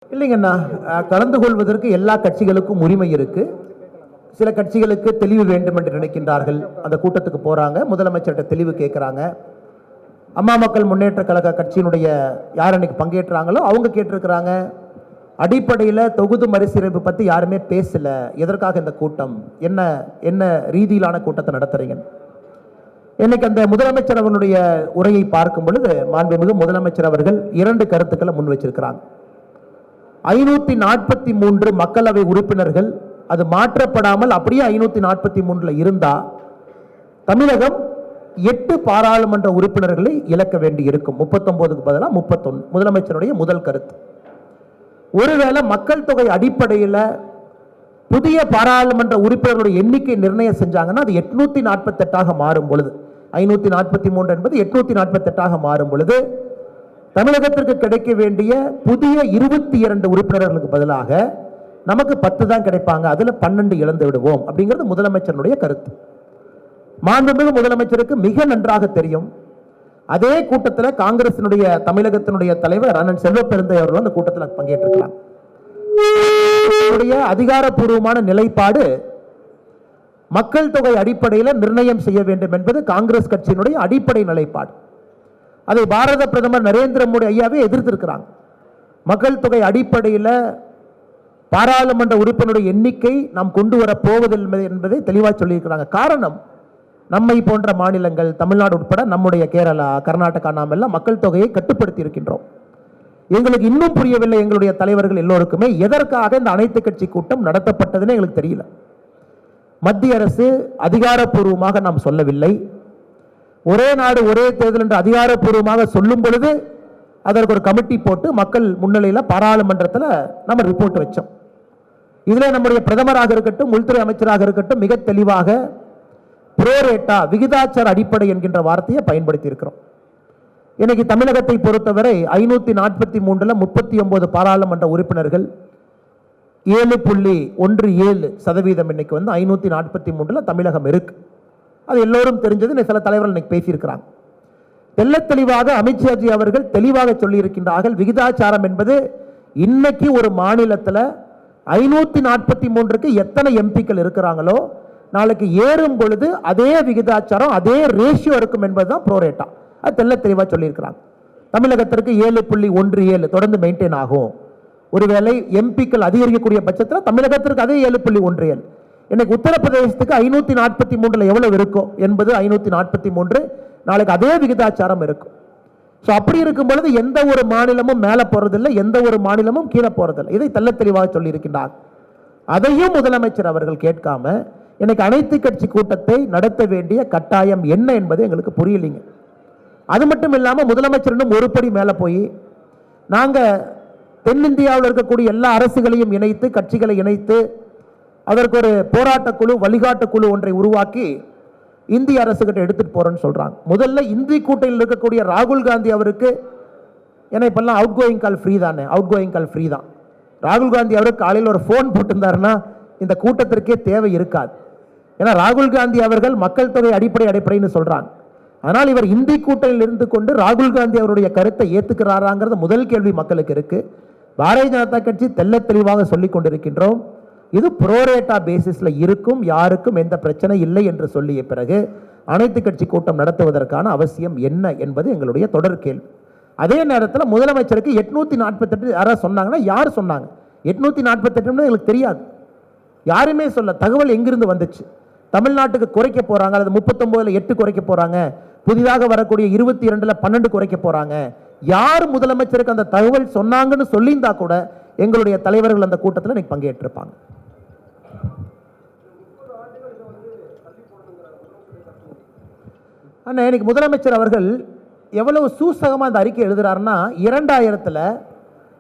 இல்லைங்கண்ணா, கலந்து கொள்வதற்கு எல்லா கட்சிகளுக்கும் உரிமை இருக்கு. சில கட்சிகளுக்கு தெளிவு வேண்டும் என்று நினைக்கின்றார்கள், அந்த கூட்டத்துக்கு போறாங்க, முதலமைச்சர்கிட்ட தெளிவு கேட்கிறாங்க. அம்மா மக்கள் முன்னேற்ற கழக கட்சியினுடைய யார் அன்னைக்கு பங்கேற்றாங்களோ அவங்க கேட்டிருக்கிறாங்க. அடிப்படையில் தொகுதி மறுசீரமைப்பு பற்றி யாருமே பேசல. எதற்காக இந்த கூட்டம், என்ன என்ன ரீதியிலான கூட்டத்தை நடத்துறீங்க? இன்னைக்கு அந்த முதலமைச்சர் அவர்களுடைய உரையை பார்க்கும் பொழுது மாண்புமிகு முதலமைச்சர் அவர்கள் இரண்டு கருத்துக்களை முன் வச்சிருக்கிறாங்க. 543 மக்களவை உறுப்பினர்கள் அது மாற்றப்படாமல் அப்படியே 543 இருந்தா தமிழகம் 8 பாராளுமன்ற உறுப்பினர்களை இழக்க வேண்டி இருக்கும். 39க்கு பதிலாக 31. முதலமைச்சருடைய முதல் கருத்து. ஒருவேளை மக்கள் தொகை அடிப்படையில் புதிய பாராளுமன்ற உறுப்பினர்களுடைய எண்ணிக்கை நிர்ணயம் செஞ்சாங்கன்னா அது 848 மாறும் பொழுது, 543 என்பது 848 மாறும் பொழுது தமிழகத்திற்கு கிடைக்க வேண்டிய புதிய 22 உறுப்பினர்களுக்கு பதிலாக நமக்கு 10 தான் கிடைப்பாங்க, அதுல 12 இழந்து விடுவோம் அப்படிங்கிறது முதலமைச்சருடைய கருத்து. மாண்புமிகு முதலமைச்சருக்கு மிக நன்றாக தெரியும். அதே கூட்டத்தில் காங்கிரசினுடைய தமிழகத்தினுடைய தலைவர் அண்ணன் செல்வப்பெருந்தை அவர்கள் அந்த கூட்டத்தில் பங்கேற்றிருக்கலாம். அதிகாரப்பூர்வமான நிலைப்பாடு மக்கள் தொகை அடிப்படையில் நிர்ணயம் செய்ய வேண்டும் என்பது காங்கிரஸ் கட்சியினுடைய அடிப்படை நிலைப்பாடு. அதை பாரத பிரதமர் நரேந்திர மோடி ஐயாவே எதிர்த்திருக்கிறாங்க. மக்கள் தொகை அடிப்படையில் பாராளுமன்ற உறுப்பினருடைய எண்ணிக்கை நாம் கொண்டு வர போவதில்லை என்பதை தெளிவாக சொல்லியிருக்கிறாங்க. காரணம், நம்மை போன்ற மாநிலங்கள், தமிழ்நாடு உட்பட நம்முடைய கேரளா, கர்நாடகா, நாம் எல்லாம் மக்கள் தொகையை கட்டுப்படுத்தி இருக்கின்றோம். எங்களுக்கு இன்னும் புரியவில்லை, எங்களுடைய தலைவர்கள் எல்லோருக்குமே எதற்காக இந்த அனைத்து கட்சி கூட்டம் நடத்தப்பட்டதுன்னு எங்களுக்கு தெரியல. மத்திய அரசு அதிகாரப்பூர்வமாக நாம் சொல்லவில்லை. ஒரே நாடு ஒரே தேர்தல் என்று அதிகாரப்பூர்வமாக சொல்லும் பொழுது அதற்கு ஒரு கமிட்டி போட்டு மக்கள் முன்னிலையில் பாராளுமன்றத்தில் நம்ம ரிப்போர்ட் வச்சோம். இதில் நம்முடைய பிரதமராக இருக்கட்டும், உள்துறை அமைச்சராக இருக்கட்டும் மிக தெளிவாக புரோரேட்டா, விகிதாச்சார அடிப்படை என்கின்ற வார்த்தையை பயன்படுத்தி இருக்கிறோம். இன்னைக்கு தமிழகத்தை பொறுத்தவரை 543 39 பாராளுமன்ற உறுப்பினர்கள் 7.17% இன்னைக்கு 543 தமிழகம் இருக்கு. அது எல்லோரும் தெரிஞ்சது. சில தலைவர்கள் இன்னைக்கு பேசியிருக்கிறாங்க. தெல்ல தெளிவாக அமித்ஷாஜி அவர்கள் தெளிவாக சொல்லி இருக்கின்றார்கள், விகிதாச்சாரம் என்பது இன்னைக்கு ஒரு மாநிலத்தில் 543க்கு எத்தனை எம்பிக்கள் இருக்கிறாங்களோ நாளைக்கு ஏறும் பொழுது அதே விகிதாச்சாரம், அதே ரேஷியோ இருக்கும் என்பதுதான் ப்ரோரேட்டா. அது தெல்ல தெளிவாக சொல்லியிருக்கிறாங்க. தமிழகத்திற்கு 7.17 தொடர்ந்து மெயின்டைன் ஆகும். ஒருவேளை எம்பிக்கள் அதிகரிக்கக்கூடிய பட்சத்தில் தமிழகத்திற்கு அதே 7.17. இன்னைக்கு உத்தரப்பிரதேசத்துக்கு 543 எவ்வளவு இருக்கும் என்பது 543, நாளைக்கு அதே விகிதாச்சாரம் இருக்கும். ஸோ அப்படி இருக்கும் பொழுது எந்த ஒரு மாநிலமும் மேலே போறதில்லை, எந்த ஒரு மாநிலமும் கீழே போறதில்லை. இதை தெல்ல தெளிவாக சொல்லி இருக்கின்றார். அதையும் முதலமைச்சர் அவர்கள் கேட்காம இன்னைக்கு அனைத்து கட்சி கூட்டத்தை நடத்த வேண்டிய கட்டாயம் என்ன என்பது எங்களுக்கு புரியலைங்க. அது மட்டும் இல்லாமல் முதலமைச்சர் இன்னும் ஒரு படி மேலே போய் நாங்கள் தென்னிந்தியாவில் இருக்கக்கூடிய எல்லா அரசுகளையும் இணைத்து, கட்சிகளை இணைத்து அதற்கு ஒரு போராட்ட குழு, வழிகாட்டு குழு ஒன்றை உருவாக்கி இந்திய அரசு கிட்ட எடுத்துட்டு போறேன்னு சொல்றாங்க. முதல்ல இந்தி கூட்டணியில் இருக்கக்கூடிய ராகுல் காந்தி அவருக்கு, ஏன்னா இப்பெல்லாம் அவுட் கோயிங் கால் ஃப்ரீ தானே, அவுட் கோயிங் கால் ஃப்ரீ தான். ராகுல் காந்தி அவருக்கு காலையில் ஒரு ஃபோன் போட்டிருந்தாருன்னா இந்த கூட்டத்திற்கே தேவை இருக்காது. ஏன்னா ராகுல் காந்தி அவர்கள் மக்கள் தொகை அடிப்படைன்னு சொல்றாங்க. ஆனால் இவர் இந்தி கூட்டணியில் இருந்து கொண்டு ராகுல் காந்தி அவருடைய கருத்தை ஏத்துக்கிறாராங்கிறது முதல் கேள்வி மக்களுக்கு இருக்கு. பாரதிய ஜனதா கட்சி தெல்ல தெளிவாக சொல்லிக் கொண்டிருக்கின்றோம், இது புரோரேட்டா பேசிஸ்ல இருக்கும், யாருக்கும் எந்த பிரச்சனை இல்லை என்று சொல்லிய பிறகு அனைத்து கட்சி கூட்டம் நடத்துவதற்கான அவசியம் என்ன என்பது எங்களுடைய தொடர் கேள்வி. அதே நேரத்தில் முதலமைச்சருக்கு 848 யாராவது சொன்னாங்கன்னா, யார் சொன்னாங்க 848 எங்களுக்கு தெரியாது, யாருமே சொல்ல. தகவல் எங்கிருந்து வந்துச்சு? தமிழ்நாட்டுக்கு குறைக்க போறாங்க, அல்லது 39ல் 8 குறைக்க போறாங்க, புதிதாக வரக்கூடிய 22ல் 12 குறைக்க போறாங்க. யார் முதலமைச்சருக்கு அந்த தகவல் சொன்னாங்கன்னு சொல்லியிருந்தா கூட எங்களுடைய தலைவர்கள் அந்த கூட்டத்தில் இன்னைக்கு பங்கேற்றிருப்பாங்க. ஆனால் இன்னைக்கு முதலமைச்சர் அவர்கள் எவ்வளவு சூசகமாக அந்த அறிக்கை எழுதுறாருன்னா, 2000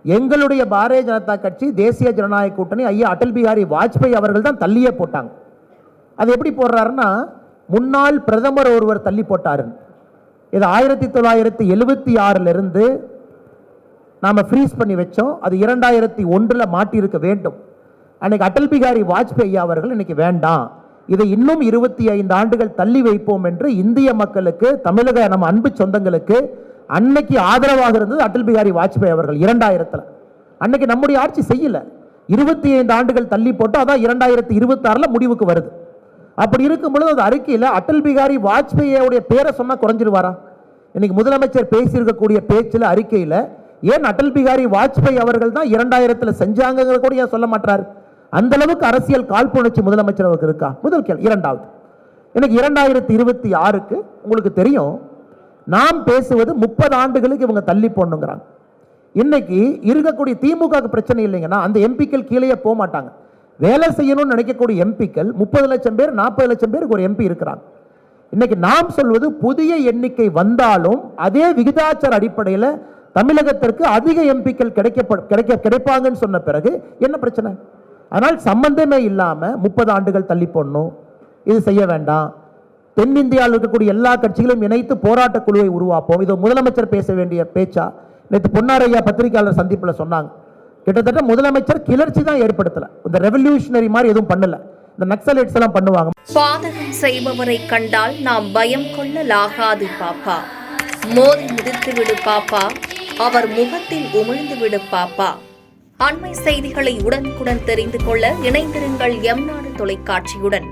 எங்களுடைய பாரதிய ஜனதா கட்சி, தேசிய ஜனநாயக கூட்டணி, ஐயா அடல் பிஹாரி வாஜ்பாய் அவர்கள் தான் தள்ளியே போட்டாங்க. அது எப்படி போடுறாருன்னா, முன்னாள் பிரதமர் ஒருவர் தள்ளி போட்டாரு. இது 1976 நாம ஃப்ரீஸ் பண்ணி வச்சோம். அது 2001 மாட்டியிருக்க வேண்டும். அன்னைக்கு அடல் பிஹாரி வாஜ்பாய் அவர்கள் இன்னைக்கு வேண்டாம், இதை இன்னும் 25 ஆண்டுகள் தள்ளி வைப்போம் என்று இந்திய மக்களுக்கு, தமிழக நம்ம அன்பு சொந்தங்களுக்கு அன்னைக்கு ஆதரவாக இருந்தது அடல் பிஹாரி வாஜ்பாய் அவர்கள் 2000. அன்னைக்கு நம்முடைய ஆட்சி செய்யல. 25 ஆண்டுகள் தள்ளி போட்டு அதான் 2026 முடிவுக்கு வருது. அப்படி இருக்கும் பொழுது அந்த அறிக்கையில் அடல் பிகாரி வாஜ்பேயியோடைய பேரை சொன்னா குறைஞ்சிருவாரா? இன்னைக்கு முதலமைச்சர் பேசியிருக்கக்கூடிய பேச்சில் அறிக்கையில் ஏன் அடல் பிகாரி வாஜ்பேயி அவர்கள் தான் 2000 செஞ்சாங்க கூட ஏன் சொல்ல மாட்டார்? அந்த அளவுக்கு அரசியல் காழ்ப்புணர்ச்சி முதலமைச்சர் அவருக்கு இருக்கா? முதல் கேள்வி. இரண்டாவது, எனக்கு 2026க்கு உங்களுக்கு தெரியும், நாம் பேசுவது 30 ஆண்டுகளுக்கு இவங்க தள்ளி போடணுங்கிறாங்க. இன்னைக்கு இருக்கக்கூடிய திமுக பிரச்சனை இல்லைங்கன்னா அந்த எம்பிக்கள் கீழே போக மாட்டாங்க. வேலை செய்யணும்னு நினைக்கக்கூடிய எம்பிக்கள் 30 லட்சம் பேர் 40 லட்சம் பேருக்கு ஒரு எம்பி இருக்கிறாங்க. இன்னைக்கு நாம் சொல்வது புதிய எண்ணிக்கை வந்தாலும் அதே விகிதாச்சார அடிப்படையில் தமிழகத்திற்கு அதிக எம்பிக்கள் கிடைப்பாங்கன்னு சொன்ன பிறகு என்ன பிரச்சனை? அதனால் சம்பந்தமே இல்லாமல் 30 ஆண்டுகள் தள்ளி போடணும், இது செய்ய வேண்டாம். தென்னிந்தியாவில் இருக்கக்கூடிய எல்லா கட்சிகளும் இணைத்து போராட்ட குழுவை உருவாப்போம். இது முதலமைச்சர் பேச வேண்டிய பேச்சா? நேற்று பொன்னாரையா பத்திரிகையாளர் சந்திப்பில் சொன்னாங்க, கிட்டத்தட்ட முதலமைச்சர் கிளர்ச்சி தான் ஏற்படுத்தல, இந்த ரெவல்யூஷனரி மாதிரி எதுவும் பண்ணல. இந்த நக்சலைட்ஸ் எல்லாம் பண்ணுவாங்க. பாதகம் செய்பவரை கண்டால் நாம் பயம் கொள்ளலாகாது பாப்பா, மோதி மிதித்து விடு பாப்பா, அவர் முகத்தில் உமிழ்ந்து விடு பாப்பா. அண்மை செய்திகளை உடனுக்குடன் தெரிந்து கொள்ள இணைந்திருங்கள் எம் நாடு தொலைக்காட்சியுடன்.